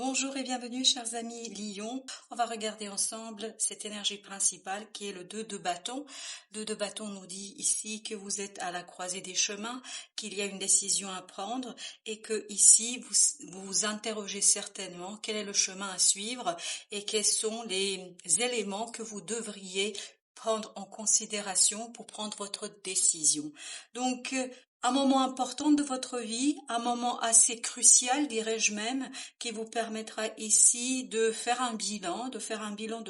Bonjour et bienvenue chers amis Lion. On va regarder ensemble cette énergie principale qui est le 2 de bâton. Le 2 de bâton nous dit ici que vous êtes à la croisée des chemins, qu'il y a une décision à prendre et que ici vous vous interrogez certainement quel est le chemin à suivre et quels sont les éléments que vous devriez prendre en considération pour prendre votre décision. Donc, un moment important de votre vie, un moment assez crucial, dirais-je même, qui vous permettra ici de faire un bilan, de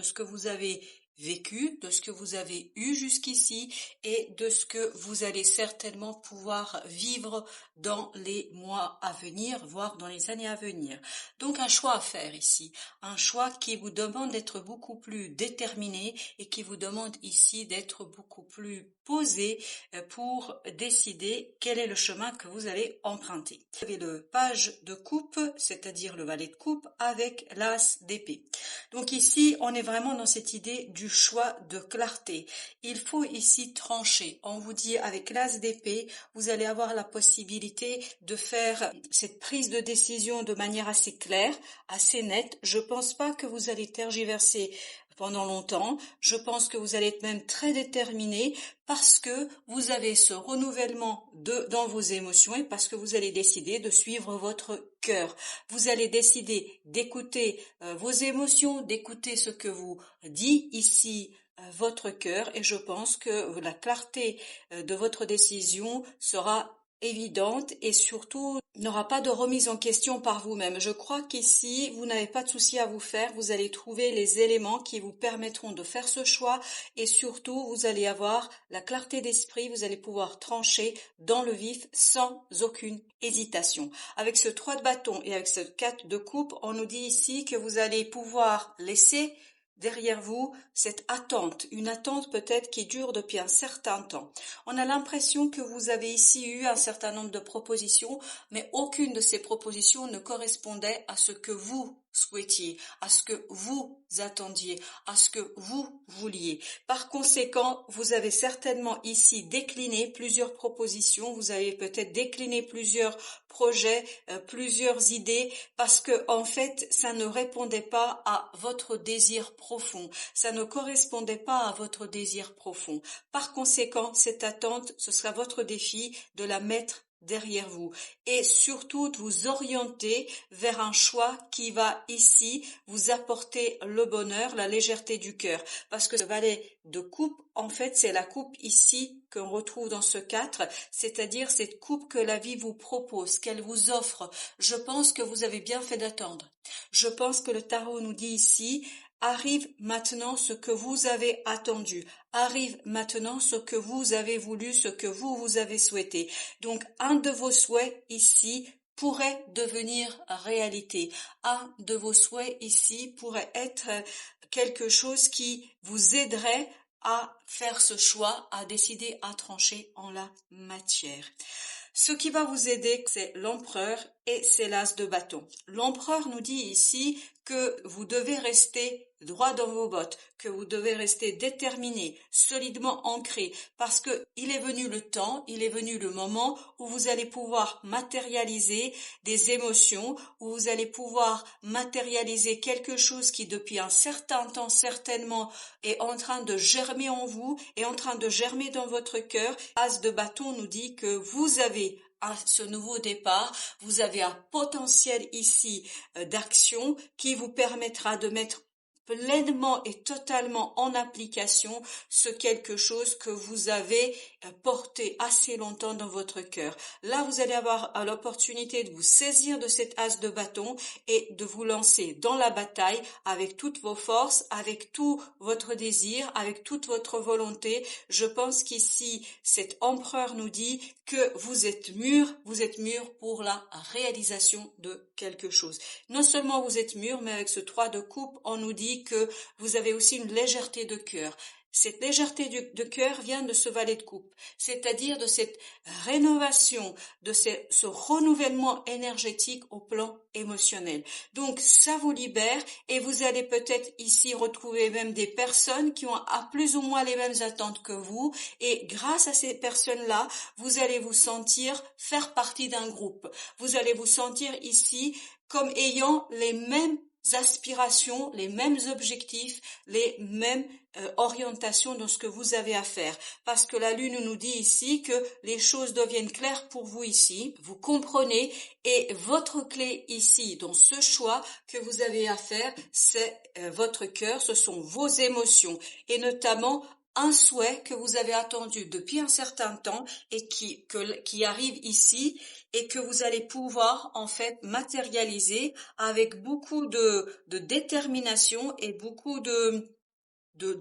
ce que vous avez vécu, de ce que vous avez eu jusqu'ici et de ce que vous allez certainement pouvoir vivre dans les mois à venir, voire dans les années à venir. Donc un choix à faire ici, un choix qui vous demande d'être beaucoup plus déterminé et qui vous demande ici d'être beaucoup plus posé pour décider quel est le chemin que vous allez emprunter. Vous avez le page de coupe, c'est-à-dire le valet de coupe avec l'as d'épée. Donc ici, on est vraiment dans cette idée du choix de clarté. Il faut ici trancher. On vous dit avec l'as d'épée, vous allez avoir la possibilité de faire cette prise de décision de manière assez claire, assez nette. Je pense pas que vous allez tergiverser pendant longtemps. Je pense que vous allez être même très déterminé parce que vous avez ce renouvellement dans vos émotions et parce que vous allez décider de suivre votre cœur. Vous allez décider d'écouter vos émotions, d'écouter ce que vous dit ici votre cœur, et je pense que la clarté de votre décision sera évidente et surtout n'aura pas de remise en question par vous-même. Je crois qu'ici, vous n'avez pas de souci à vous faire. Vous allez trouver les éléments qui vous permettront de faire ce choix et surtout, vous allez avoir la clarté d'esprit. Vous allez pouvoir trancher dans le vif sans aucune hésitation. Avec ce 3 de bâton et avec ce 4 de coupe, on nous dit ici que vous allez pouvoir laisser derrière vous cette attente, une attente peut-être qui dure depuis un certain temps. On a l'impression que vous avez ici eu un certain nombre de propositions, mais aucune de ces propositions ne correspondait à ce que vous souhaitiez, à ce que vous attendiez, à ce que vous vouliez. Par conséquent, vous avez certainement ici décliné plusieurs propositions, vous avez peut-être décliné plusieurs projets, plusieurs idées, parce que en fait, ça ne répondait pas à votre désir profond, ça ne correspondait pas à votre désir profond. Par conséquent, cette attente, ce sera votre défi de la mettre derrière vous et surtout de vous orienter vers un choix qui va ici vous apporter le bonheur, la légèreté du cœur, parce que ce valet de coupe, en fait, c'est la coupe ici qu'on retrouve dans ce 4, c'est-à-dire cette coupe que la vie vous propose, qu'elle vous offre. Je pense que vous avez bien fait d'attendre. Je pense que le tarot nous dit ici: arrive maintenant ce que vous avez attendu, arrive maintenant ce que vous avez voulu, ce que vous avez souhaité. Donc un de vos souhaits ici pourrait devenir réalité. Un de vos souhaits ici pourrait être quelque chose qui vous aiderait à faire ce choix, à décider, à trancher en la matière. Ce qui va vous aider, c'est l'empereur et c'est l'as de bâton. L'empereur nous dit ici que vous devez rester droit dans vos bottes, que vous devez rester déterminé, solidement ancré, parce que il est venu le temps, il est venu le moment où vous allez pouvoir matérialiser des émotions, où vous allez pouvoir matérialiser quelque chose qui depuis un certain temps certainement est en train de germer en vous, est en train de germer dans votre cœur. As de bâton nous dit que vous avez à ce nouveau départ, vous avez un potentiel ici d'action qui vous permettra de mettre pleinement et totalement en application ce quelque chose que vous avez porté assez longtemps dans votre cœur. Là, vous allez avoir l'opportunité de vous saisir de cet as de bâton et de vous lancer dans la bataille avec toutes vos forces, avec tout votre désir, avec toute votre volonté. Je pense qu'ici, cet empereur nous dit que vous êtes mûr pour la réalisation de quelque chose. Non seulement vous êtes mûr, mais avec ce 3 de coupe, on nous dit que vous avez aussi une légèreté de cœur. Cette légèreté de cœur vient de ce valet de coupe, c'est-à-dire de cette rénovation, de ce renouvellement énergétique au plan émotionnel. Donc ça vous libère et vous allez peut-être ici retrouver même des personnes qui ont à plus ou moins les mêmes attentes que vous et grâce à ces personnes-là, vous allez vous sentir faire partie d'un groupe. Vous allez vous sentir ici comme ayant les mêmes aspirations, les mêmes objectifs, les mêmes orientations dans ce que vous avez à faire. Parce que la Lune nous dit ici que les choses deviennent claires pour vous ici, vous comprenez, et votre clé ici, dans ce choix que vous avez à faire, c'est votre cœur, ce sont vos émotions, et notamment un souhait que vous avez attendu depuis un certain temps et qui arrive ici et que vous allez pouvoir en fait matérialiser avec beaucoup de détermination et beaucoup de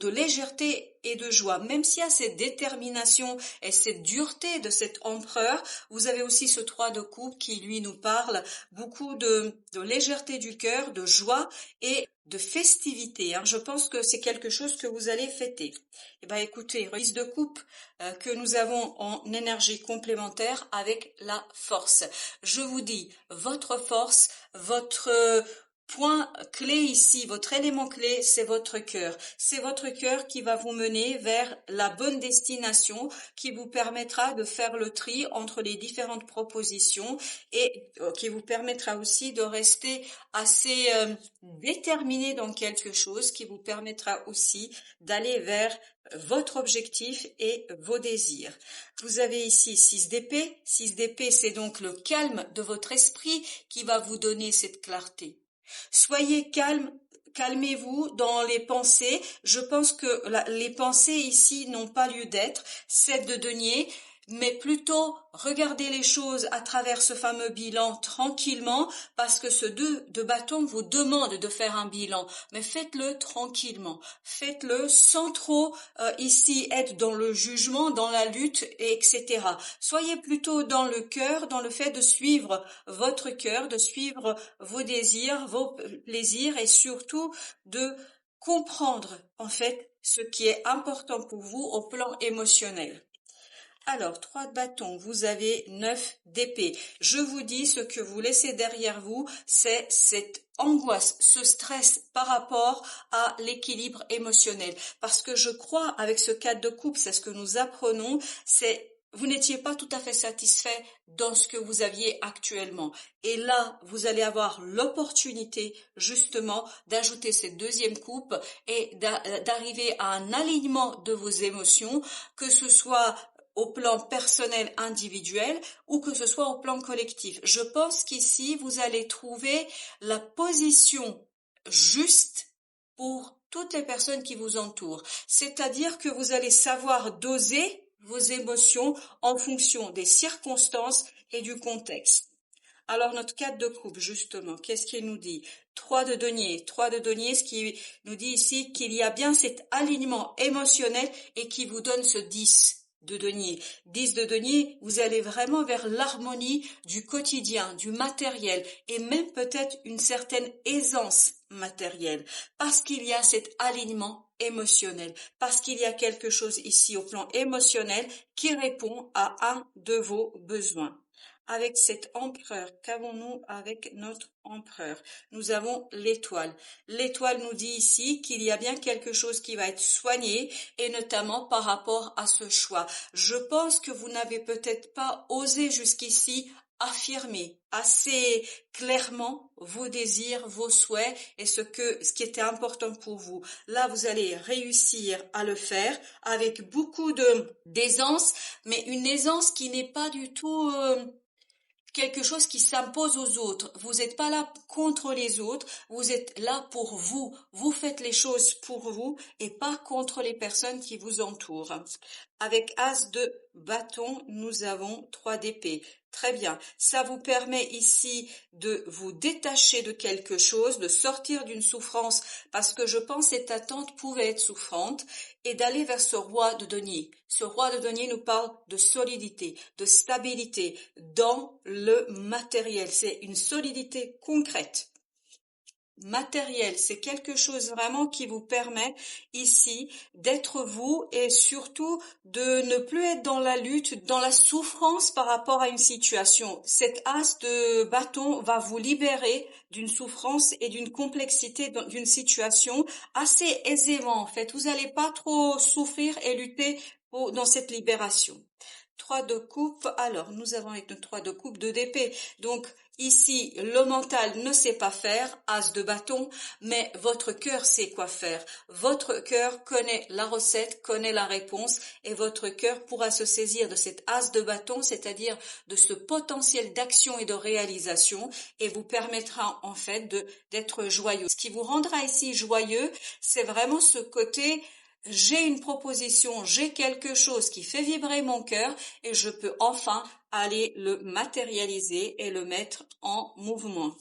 légèreté et de joie. Même s'il y a cette détermination et cette dureté de cet empereur, vous avez aussi ce 3 de coupe qui lui nous parle beaucoup de légèreté du cœur, de joie et de festivité. Je pense que c'est quelque chose que vous allez fêter. Eh ben, écoutez, 10 de coupe que nous avons en énergie complémentaire avec la force. Je vous dis, votre force, votre point clé ici, votre élément clé, c'est votre cœur. C'est votre cœur qui va vous mener vers la bonne destination, qui vous permettra de faire le tri entre les différentes propositions et qui vous permettra aussi de rester assez déterminé dans quelque chose, qui vous permettra aussi d'aller vers votre objectif et vos désirs. Vous avez ici 6 d'épée. 6 d'épée, c'est donc le calme de votre esprit qui va vous donner cette clarté. Soyez calme, calmez-vous dans les pensées. Je pense que les pensées ici n'ont pas lieu d'être. 7 de denier, mais plutôt regardez les choses à travers ce fameux bilan tranquillement, parce que ce 2 de bâton vous demande de faire un bilan, mais faites-le tranquillement, faites-le sans trop ici être dans le jugement, dans la lutte, etc. Soyez plutôt dans le cœur, dans le fait de suivre votre cœur, de suivre vos désirs, vos plaisirs et surtout de comprendre en fait ce qui est important pour vous au plan émotionnel. Alors, 3 de bâton, vous avez 9 d'épée. Je vous dis, ce que vous laissez derrière vous, c'est cette angoisse, ce stress par rapport à l'équilibre émotionnel. Parce que je crois, avec ce 4 de coupe, c'est ce que nous apprenons, c'est vous n'étiez pas tout à fait satisfait dans ce que vous aviez actuellement. Et là, vous allez avoir l'opportunité, justement, d'ajouter cette deuxième coupe et d'arriver à un alignement de vos émotions, que ce soit au plan personnel individuel ou que ce soit au plan collectif. Je pense qu'ici, vous allez trouver la position juste pour toutes les personnes qui vous entourent. C'est-à-dire que vous allez savoir doser vos émotions en fonction des circonstances et du contexte. Alors notre 4 de coupe, justement, qu'est-ce qu'il nous dit? 3 de denier. 3 de denier, ce qui nous dit ici qu'il y a bien cet alignement émotionnel et qui vous donne ce 10 de denier. 10 de denier, vous allez vraiment vers l'harmonie du quotidien, du matériel et même peut-être une certaine aisance matérielle parce qu'il y a cet alignement émotionnel, parce qu'il y a quelque chose ici au plan émotionnel qui répond à un de vos besoins. Avec cet empereur, qu'avons-nous avec notre empereur? Nous avons l'étoile. L'étoile nous dit ici qu'il y a bien quelque chose qui va être soigné et notamment par rapport à ce choix. Je pense que vous n'avez peut-être pas osé jusqu'ici affirmer assez clairement vos désirs, vos souhaits et ce qui était important pour vous. Là, vous allez réussir à le faire avec beaucoup d'aisance, mais une aisance qui n'est pas du tout quelque chose qui s'impose aux autres. Vous n'êtes pas là contre les autres, vous êtes là pour vous. Vous faites les choses pour vous et pas contre les personnes qui vous entourent. Avec As de bâton, nous avons 3 d'épée. Très bien. Ça vous permet ici de vous détacher de quelque chose, de sortir d'une souffrance, parce que je pense que cette attente pouvait être souffrante, et d'aller vers ce roi de denier. Ce roi de denier nous parle de solidité, de stabilité dans le matériel. C'est une solidité concrète. matériel, c'est quelque chose vraiment qui vous permet ici d'être vous et surtout de ne plus être dans la lutte, dans la souffrance par rapport à une situation. Cet as de bâton va vous libérer d'une souffrance et d'une complexité d'une situation assez aisément en fait. Vous n'allez pas trop souffrir et lutter dans cette libération. 3 de coupe, alors nous avons avec notre 3 de coupe 2 d'épée. Donc ici, le mental ne sait pas faire, as de bâton, mais votre cœur sait quoi faire. Votre cœur connaît la recette, connaît la réponse, et votre cœur pourra se saisir de cet as de bâton, c'est-à-dire de ce potentiel d'action et de réalisation, et vous permettra en fait d'être joyeux. Ce qui vous rendra ici joyeux, c'est vraiment ce côté j'ai une proposition, j'ai quelque chose qui fait vibrer mon cœur et je peux enfin aller le matérialiser et le mettre en mouvement.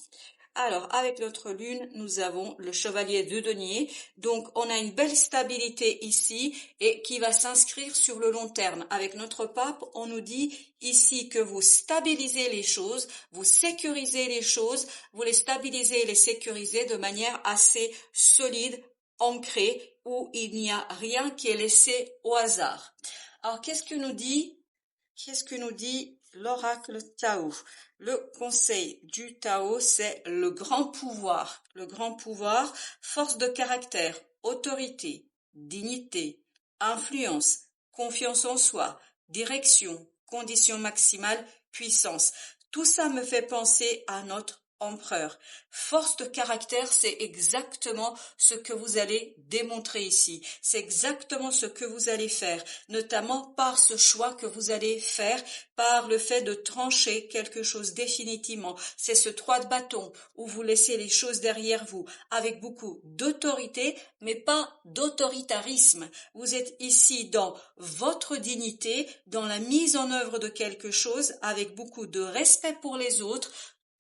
Alors, avec notre lune, nous avons le chevalier de denier. Donc, on a une belle stabilité ici et qui va s'inscrire sur le long terme. Avec notre pape, on nous dit ici que vous stabilisez les choses, vous sécurisez les choses, vous les stabilisez et les sécurisez de manière assez solide, ancrée, où il n'y a rien qui est laissé au hasard. Alors, Qu'est-ce que nous dit l'oracle Tao? Le conseil du Tao, c'est le grand pouvoir. Le grand pouvoir, force de caractère, autorité, dignité, influence, confiance en soi, direction, condition maximale, puissance. Tout ça me fait penser à notre empereur. Force de caractère, c'est exactement ce que vous allez démontrer ici. C'est exactement ce que vous allez faire, notamment par ce choix que vous allez faire, par le fait de trancher quelque chose définitivement. C'est ce 3 de bâton où vous laissez les choses derrière vous avec beaucoup d'autorité, mais pas d'autoritarisme. Vous êtes ici dans votre dignité, dans la mise en œuvre de quelque chose avec beaucoup de respect pour les autres,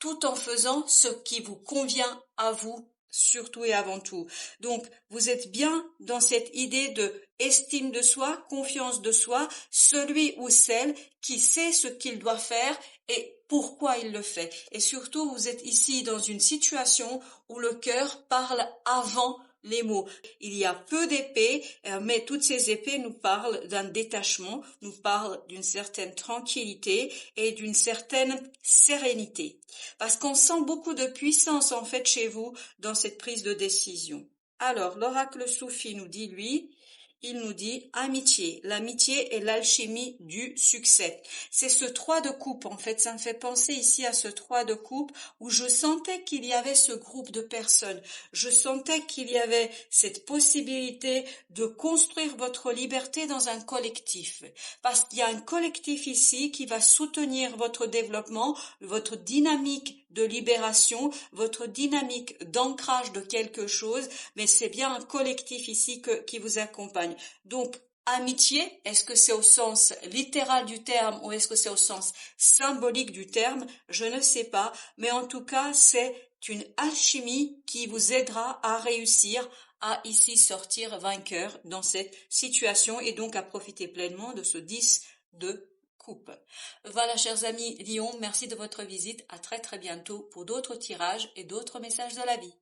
tout en faisant ce qui vous convient à vous, surtout et avant tout. Donc, vous êtes bien dans cette idée de estime de soi, confiance de soi, celui ou celle qui sait ce qu'il doit faire et pourquoi il le fait. Et surtout, vous êtes ici dans une situation où le cœur parle avant les mots. Il y a peu d'épées, mais toutes ces épées nous parlent d'un détachement, nous parlent d'une certaine tranquillité et d'une certaine sérénité. Parce qu'on sent beaucoup de puissance en fait chez vous dans cette prise de décision. Alors, l'oracle Soufi nous dit, lui, il nous dit amitié. L'amitié est l'alchimie du succès. C'est ce 3 de coupe, en fait. Ça me fait penser ici à ce 3 de coupe où je sentais qu'il y avait ce groupe de personnes. Je sentais qu'il y avait cette possibilité de construire votre liberté dans un collectif. Parce qu'il y a un collectif ici qui va soutenir votre développement, votre dynamique de libération, votre dynamique d'ancrage de quelque chose, mais c'est bien un collectif ici qui vous accompagne. Donc, amitié, est-ce que c'est au sens littéral du terme ou est-ce que c'est au sens symbolique du terme? Je ne sais pas, mais en tout cas, c'est une alchimie qui vous aidera à réussir à ici sortir vainqueur dans cette situation et donc à profiter pleinement de ce 10 de coupe. Voilà, chers amis Lion, merci de votre visite. À très très bientôt pour d'autres tirages et d'autres messages de la vie.